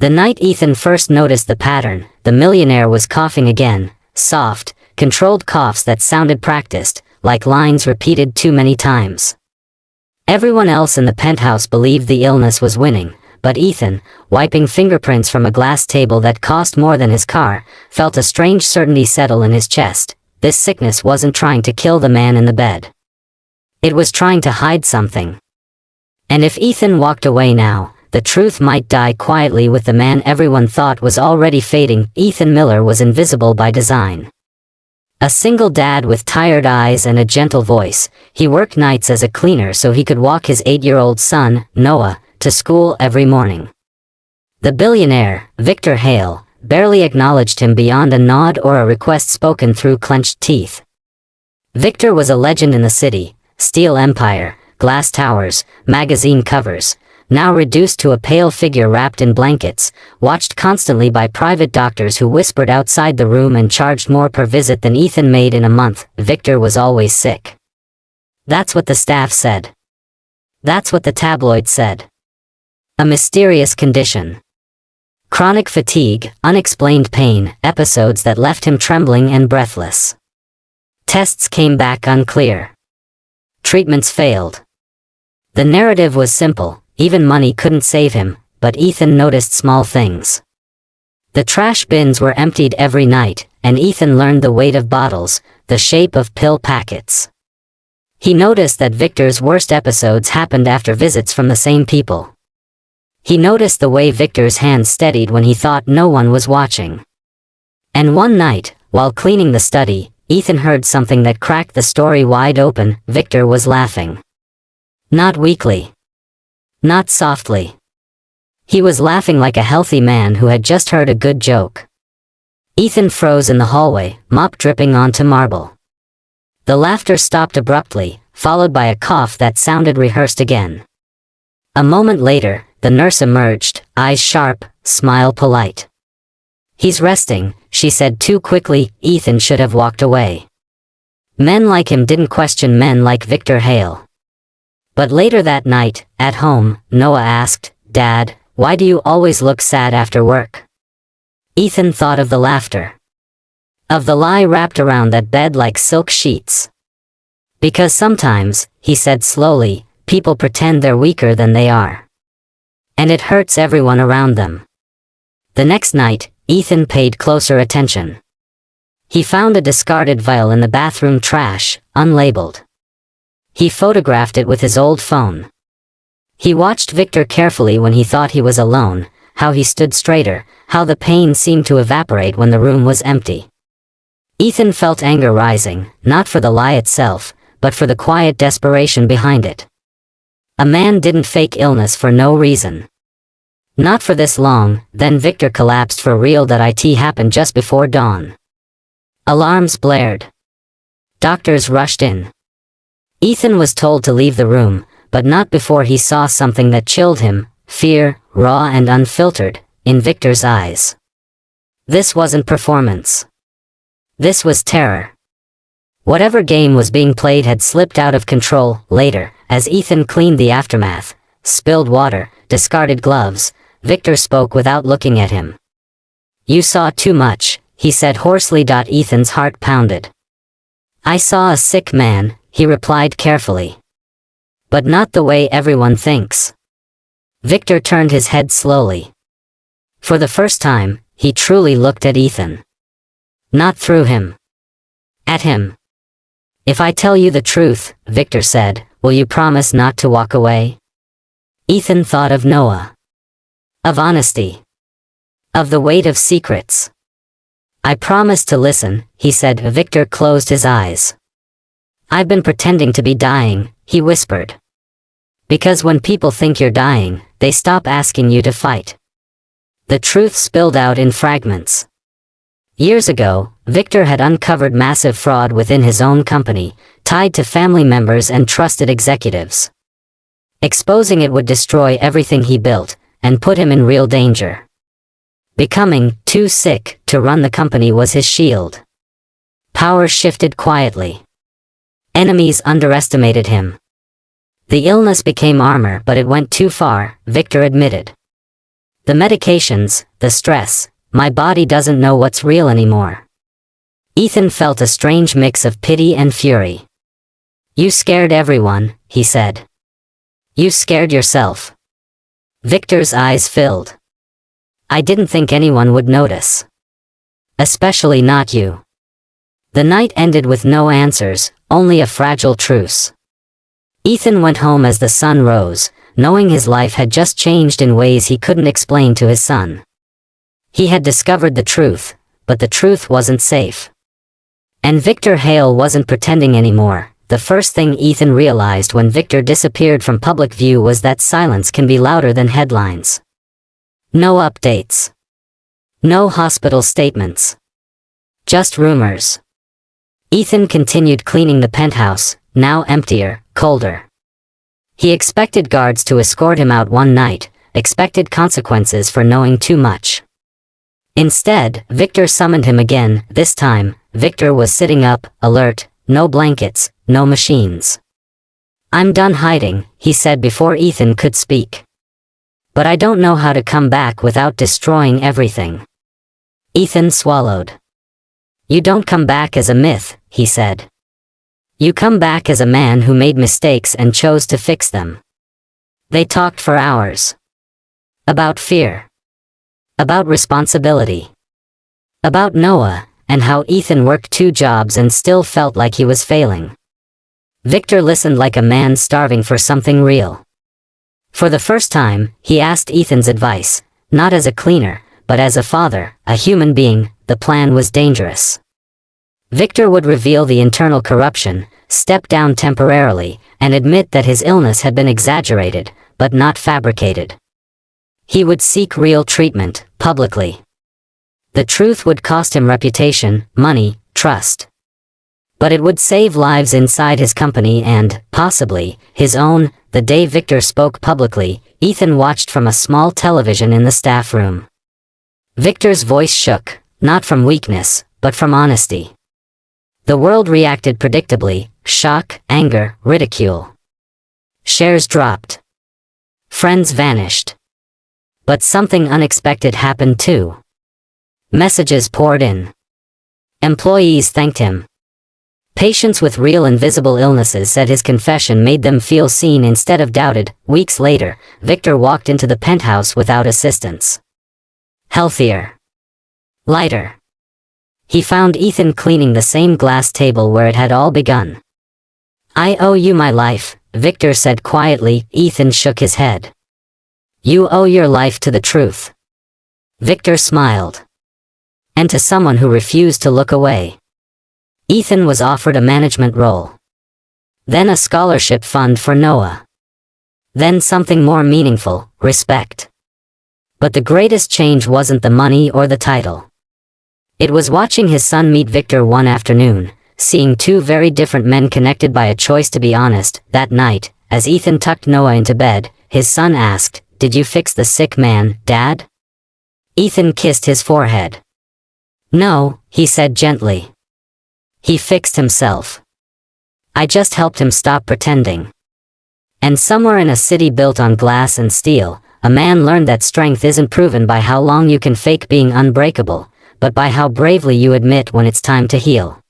The night Ethan first noticed the pattern, the millionaire was coughing again, soft, controlled coughs that sounded practiced, like lines repeated too many times. Everyone else in the penthouse believed the illness was winning, but Ethan, wiping fingerprints from a glass table that cost more than his car, felt a strange certainty settle in his chest. This sickness wasn't trying to kill the man in the bed. It was trying to hide something. And if Ethan walked away now, the truth might die quietly with the man everyone thought was already fading. Ethan Miller was invisible by design. A single dad with tired eyes and a gentle voice, he worked nights as a cleaner so he could walk his 8-year-old son, Noah, to school every morning. The billionaire, Victor Hale, barely acknowledged him beyond a nod or a request spoken through clenched teeth. Victor was a legend in the city, steel empire, glass towers, magazine covers, now reduced to a pale figure wrapped in blankets, watched constantly by private doctors who whispered outside the room and charged more per visit than Ethan made in a month. Victor was always sick. That's what the staff said. That's what the tabloids said. A mysterious condition. Chronic fatigue, unexplained pain, episodes that left him trembling and breathless. Tests came back unclear. Treatments failed. The narrative was simple. Even money couldn't save him, but Ethan noticed small things. The trash bins were emptied every night, and Ethan learned the weight of bottles, the shape of pill packets. He noticed that Victor's worst episodes happened after visits from the same people. He noticed the way Victor's hands steadied when he thought no one was watching. And one night, while cleaning the study, Ethan heard something that cracked the story wide open. Victor was laughing. Not weakly. Not softly. He was laughing like a healthy man who had just heard a good joke. Ethan froze in the hallway, mop dripping onto marble. The laughter stopped abruptly, followed by a cough that sounded rehearsed again. A moment later, the nurse emerged, eyes sharp, smile polite. "He's resting," she said too quickly. Ethan should have walked away. Men like him didn't question men like Victor Hale. But later that night, at home, Noah asked, "Dad, why do you always look sad after work?" Ethan thought of the laughter. Of the lie wrapped around that bed like silk sheets. "Because sometimes," he said slowly, "people pretend they're weaker than they are. And it hurts everyone around them." The next night, Ethan paid closer attention. He found a discarded vial in the bathroom trash, unlabeled. He photographed it with his old phone. He watched Victor carefully when he thought he was alone, how he stood straighter, how the pain seemed to evaporate when the room was empty. Ethan felt anger rising, not for the lie itself, but for the quiet desperation behind it. A man didn't fake illness for no reason. Not for this long. Then Victor collapsed for real. That it happened just before dawn. Alarms blared. Doctors rushed in. Ethan was told to leave the room, but not before he saw something that chilled him, fear, raw and unfiltered, in Victor's eyes. This wasn't performance. This was terror. Whatever game was being played had slipped out of control. Later, as Ethan cleaned the aftermath, spilled water, discarded gloves, Victor spoke without looking at him. "You saw too much," he said hoarsely. Ethan's heart pounded. "I saw a sick man," he replied carefully. "But not the way everyone thinks." Victor turned his head slowly. For the first time, he truly looked at Ethan. Not through him. At him. "If I tell you the truth," Victor said, "will you promise not to walk away?" Ethan thought of Noah. Of honesty. Of the weight of secrets. "I promise to listen," he said. Victor closed his eyes. "I've been pretending to be dying," he whispered. "Because when people think you're dying, they stop asking you to fight." The truth spilled out in fragments. Years ago, Victor had uncovered massive fraud within his own company, tied to family members and trusted executives. Exposing it would destroy everything he built, and put him in real danger. Becoming too sick to run the company was his shield. Power shifted quietly. Enemies underestimated him. The illness became armor, but it went too far, Victor admitted. The medications, the stress, my body doesn't know what's real anymore. Ethan felt a strange mix of pity and fury. You scared everyone, he said. You scared yourself. Victor's eyes filled. I didn't think anyone would notice. Especially not you. The night ended with no answers, only a fragile truce. Ethan went home as the sun rose, knowing his life had just changed in ways he couldn't explain to his son. He had discovered the truth, but the truth wasn't safe. And Victor Hale wasn't pretending anymore. The first thing Ethan realized when Victor disappeared from public view was that silence can be louder than headlines. No updates. No hospital statements. Just rumors. Ethan continued cleaning the penthouse, now emptier, colder. He expected guards to escort him out one night, expected consequences for knowing too much. Instead, Victor summoned him again. This time, Victor was sitting up, alert, no blankets, no machines. I'm done hiding, he said before Ethan could speak. But I don't know how to come back without destroying everything. Ethan swallowed. You don't come back as a myth, he said. You come back as a man who made mistakes and chose to fix them. They talked for hours. About fear. About responsibility. About Noah, and how Ethan worked 2 jobs and still felt like he was failing. Victor listened like a man starving for something real. For the first time, he asked Ethan's advice, not as a cleaner, but as a father, a human being. The plan was dangerous. Victor would reveal the internal corruption, step down temporarily, and admit that his illness had been exaggerated, but not fabricated. He would seek real treatment, publicly. The truth would cost him reputation, money, trust. But it would save lives inside his company and, possibly, his own. The day Victor spoke publicly, Ethan watched from a small television in the staff room. Victor's voice shook, not from weakness, but from honesty. The world reacted predictably: shock, anger, ridicule. Shares dropped. Friends vanished. But something unexpected happened too. Messages poured in. Employees thanked him. Patients with real invisible illnesses said his confession made them feel seen instead of doubted. Weeks later, Victor walked into the penthouse without assistance. Healthier. Lighter. He found Ethan cleaning the same glass table where it had all begun. I owe you my life, Victor said quietly. Ethan shook his head. You owe your life to the truth. Victor smiled. And to someone who refused to look away. Ethan was offered a management role. Then a scholarship fund for Noah. Then something more meaningful: respect. But the greatest change wasn't the money or the title. It was watching his son meet Victor one afternoon, seeing 2 very different men connected by a choice to be honest. That night, as Ethan tucked Noah into bed, his son asked, "Did you fix the sick man, Dad?" Ethan kissed his forehead. No, he said gently. He fixed himself. I just helped him stop pretending. And somewhere in a city built on glass and steel, a man learned that strength isn't proven by how long you can fake being unbreakable, but by how bravely you admit when it's time to heal.